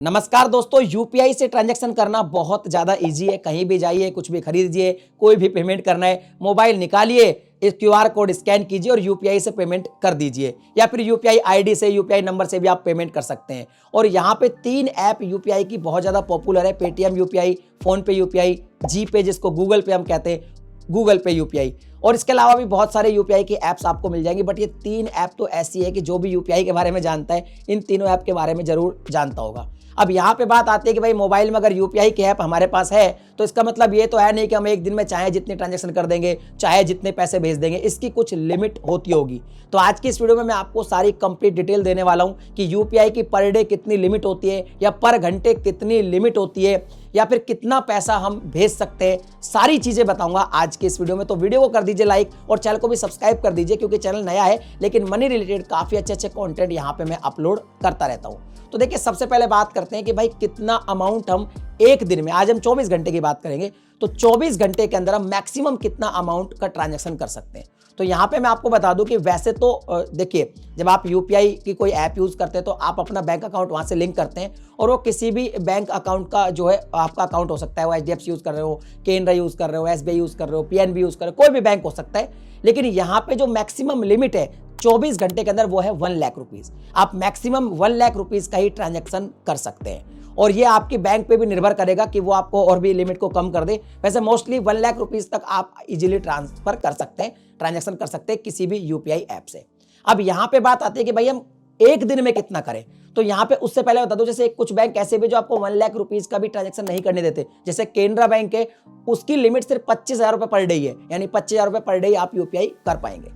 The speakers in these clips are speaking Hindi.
नमस्कार दोस्तों, यूपीआई से ट्रांजैक्शन करना बहुत ज़्यादा इजी है। कहीं भी जाइए, कुछ भी खरीदिए, कोई भी पेमेंट करना है, मोबाइल निकालिए, इस क्यूआर कोड स्कैन कीजिए और यूपीआई से पेमेंट कर दीजिए, या फिर यूपीआई आईडी से, यूपीआई नंबर से भी आप पेमेंट कर सकते हैं। और यहाँ पे 3 ऐप यूपीआई की बहुत ज़्यादा पॉपुलर है: पेटीएम यूपीआई, फोन पे यूपीआई, जीपे जिसको गूगल पे हम कहते हैं, गूगल पे यूपीआई। और इसके अलावा भी बहुत सारे यूपीआई के ऐप्स आपको मिल जाएंगे, बट ये 3 ऐप तो ऐसी है कि जो भी यूपीआई के बारे में जानता है, इन तीनों ऐप के बारे में जरूर जानता होगा। अब यहाँ पे बात आती है कि भाई मोबाइल में अगर यूपीआई के ऐप हमारे पास है तो इसका मतलब ये तो है नहीं कि हम एक दिन में चाहे जितने ट्रांजैक्शन कर देंगे, चाहे जितने पैसे भेज देंगे। इसकी कुछ लिमिट होती होगी। तो आज की इस वीडियो में मैं आपको सारी कंप्लीट डिटेल देने वाला हूँ कि यूपीआई की पर डे कितनी लिमिट होती है, या पर घंटे कितनी लिमिट होती है, या फिर कितना पैसा हम भेज सकते हैं। सारी चीजें बताऊंगा आज के इस वीडियो में। तो वीडियो को कर दीजिए लाइक और चैनल को भी सब्सक्राइब कर दीजिए, क्योंकि चैनल नया है लेकिन मनी रिलेटेड काफी अच्छे कंटेंट यहाँ पे मैं अपलोड करता रहता हूँ। तो देखिए, सबसे पहले बात करते हैं कि भाई कितना अमाउंट हम एक दिन में, आज हम 24 घंटे की बात करेंगे, तो 24 घंटे के अंदर हम मैक्सिमम कितना अमाउंट का ट्रांजैक्शन कर सकते हैं। तो यहाँ पे मैं आपको बता दूं कि वैसे तो देखिए, जब आप यूपीआई की कोई ऐप यूज करते हैं तो आप अपना बैंक अकाउंट वहां से लिंक करते हैं, और वो किसी भी बैंक अकाउंट का जो है आपका अकाउंट हो सकता है। वो एचडीएफसी यूज कर रहे हो, केनरा यूज कर रहे हो, एसबीआई यूज कर रहे हो, पीएनबी यूज कर रहे हो, कोई भी बैंक हो सकता है। लेकिन यहाँ पे जो मैक्सिमम लिमिट है 24 घंटे के अंदर, वो है 1 लाख रुपीज। आप मैक्सिमम 1 लाख रुपीज का ही ट्रांजैक्शन कर सकते हैं, और ये आपके बैंक पे भी निर्भर करेगा कि वो आपको और भी लिमिट को कम कर दे। वैसे मोस्टली 1 लाख रुपीज तक आप इजीली ट्रांसफर कर सकते हैं, ट्रांजैक्शन कर सकते हैं किसी भी यूपीआई ऐप से। अब यहाँ पे बात आती है कि भाई हम एक दिन में कितना करें। तो यहाँ पे उससे पहले बता दो, जैसे कुछ बैंक ऐसे भी जो आपको 1 लाख रुपीज का भी ट्रांजैक्शन नहीं करने देते, जैसे केनरा बैंक है, उसकी लिमिट सिर्फ 25,000 रुपए पर डे है, यानी 25,000 रुपए पर डे आप यूपीआई कर पाएंगे।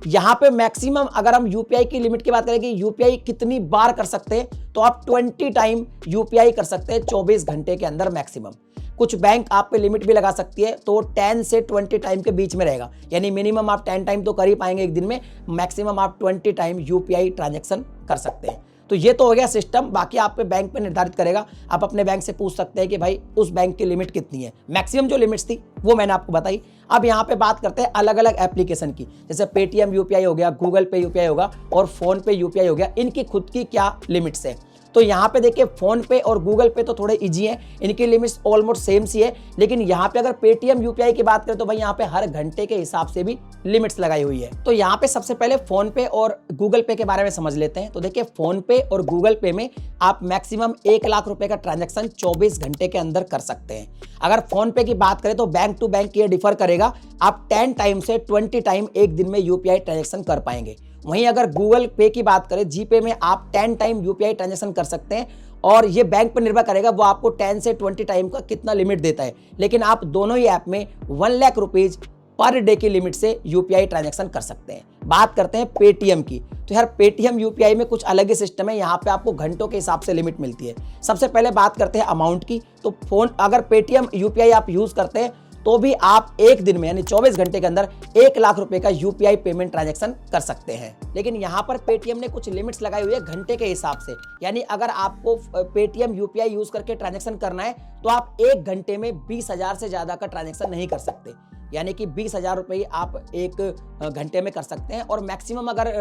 यहाँ पे मैक्सिमम अगर हम यूपीआई की लिमिट की बात करें कि यूपीआई कितनी बार कर सकते हैं, तो आप 20 टाइम यूपीआई कर सकते हैं 24 घंटे के अंदर मैक्सिमम। कुछ बैंक आप पे लिमिट भी लगा सकती है, तो 10 से 20 टाइम के बीच में रहेगा, यानी मिनिमम आप 10 टाइम तो कर ही पाएंगे एक दिन में, मैक्सिमम आप 20 टाइम यूपीआई ट्रांजैक्शन कर सकते हैं। तो ये तो हो गया सिस्टम, बाकी आप पे बैंक पे निर्धारित करेगा। आप अपने बैंक से पूछ सकते हैं कि भाई उस बैंक की लिमिट कितनी है। मैक्सिमम जो लिमिट्स थी वो मैंने आपको बताई। अब यहाँ पे बात करते हैं अलग अलग एप्लीकेशन की, जैसे पेटीएम यूपीआई हो गया, गूगल पे यूपीआई होगा, और फोन पे यूपीआई हो गया। इनकी खुद की क्या लिमिट्स है। तो यहाँ पे देखिए, फोन पे और गूगल पे तो थोड़े इजी है, इनकी लिमिट्स ऑलमोस्ट सेम सी है। लेकिन यहाँ पे अगर पेटीएम यूपीआई की बात करें तो भाई यहाँ पे हर घंटे के हिसाब से भी लिमिट्स लगाई हुई है। तो यहाँ पे सबसे पहले फोन पे और गूगल पे के बारे में समझ लेते हैं। तो देखिए, फोन पे और गूगल पे में आप मैक्सिमम 1 लाख रुपए का ट्रांजैक्शन 24 घंटे के अंदर कर सकते हैं। अगर फोन पे की बात करें तो बैंक टू बैंक ये डिफर करेगा, आप 10 टाइम से 20 टाइम एक दिन में यूपीआई ट्रांजैक्शन कर पाएंगे। वहीं अगर गूगल पे की बात करें, जीपे में आप 10 टाइम यूपीआई ट्रांजैक्शन कर सकते हैं, और ये बैंक पर निर्भर करेगा वो आपको 10 से 20 टाइम का कितना लिमिट देता है। लेकिन आप दोनों ही ऐप में 1 लाख रुपीज पर डे की लिमिट से यूपीआई ट्रांजैक्शन कर सकते हैं। बात करते हैं पेटीएम की, तो यार पेटीएम यूपीआई में कुछ अलग ही सिस्टम है। यहाँ पे आपको घंटों के हिसाब से लिमिट मिलती है। सबसे पहले बात करते हैं अमाउंट की। तो फोन अगर पेटीएम यूपीआई आप यूज करते हैं तो भी आप एक दिन में, यानी 24 घंटे के अंदर 1 लाख रुपए का यूपीआई पेमेंट ट्रांजैक्शन कर सकते हैं। लेकिन यहाँ पर पेटीएम ने कुछ लिमिट्स लगाई हुई है घंटे के हिसाब से, यानी अगर आपको पेटीएम यूपीआई यूज करके ट्रांजैक्शन करना है तो आप एक घंटे में 20,000 से ज्यादा का ट्रांजैक्शन नहीं कर सकते, यानी कि 20,000 रुपए आप एक घंटे में कर सकते हैं। और मैक्सिमम अगर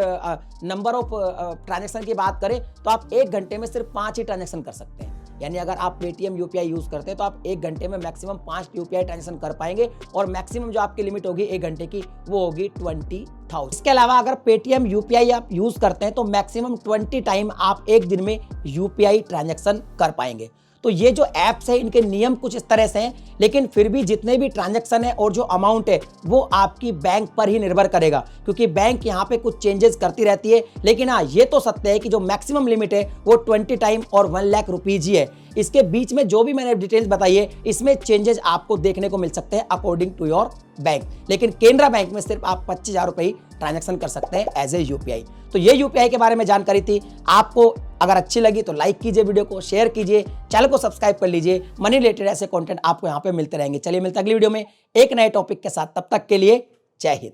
नंबर ऑफ ट्रांजैक्शन की बात करें तो आप एक घंटे में सिर्फ 5 ही ट्रांजैक्शन कर सकते हैं। यानी अगर आप पेटीएम यूपीआई यूज करते हैं तो आप एक घंटे में मैक्सिमम 5 यूपीआई ट्रांजैक्शन कर पाएंगे, और मैक्सिमम जो आपकी लिमिट होगी एक घंटे की वो होगी 20,000। इसके अलावा अगर पेटीएम यूपीआई आप यूज करते हैं तो मैक्सिमम 20 टाइम आप एक दिन में यूपीआई ट्रांजैक्शन कर पाएंगे। तो ये जो ऐप्स है इनके नियम कुछ इस तरह से हैं, लेकिन फिर भी जितने भी ट्रांजैक्शन है और जो अमाउंट है वो आपकी बैंक पर ही निर्भर करेगा, क्योंकि बैंक यहाँ पे कुछ चेंजेस करती रहती है। लेकिन हाँ, ये तो सत्य है कि जो मैक्सिमम लिमिट है वो 20 टाइम और 1 लाख रुपीज ही है। इसके बीच में जो भी मैंने डिटेल्स बताई है, इसमें चेंजेस आपको देखने को मिल सकते हैं अकॉर्डिंग टू योर बैंक। लेकिन केनरा बैंक में सिर्फ आप 25,000 रुपए ही ट्रांजैक्शन कर सकते हैं एज ए यूपीआई। तो ये यूपीआई के बारे में जानकारी थी। आपको अगर अच्छी लगी तो लाइक कीजिए, वीडियो को शेयर कीजिए, चैनल को सब्सक्राइब कर लीजिए। मनी रिलेटेड ऐसे कंटेंट आपको यहाँ पे मिलते रहेंगे। चलिए मिलते हैं अगली वीडियो में एक नए टॉपिक के साथ। तब तक के लिए जय हिंद।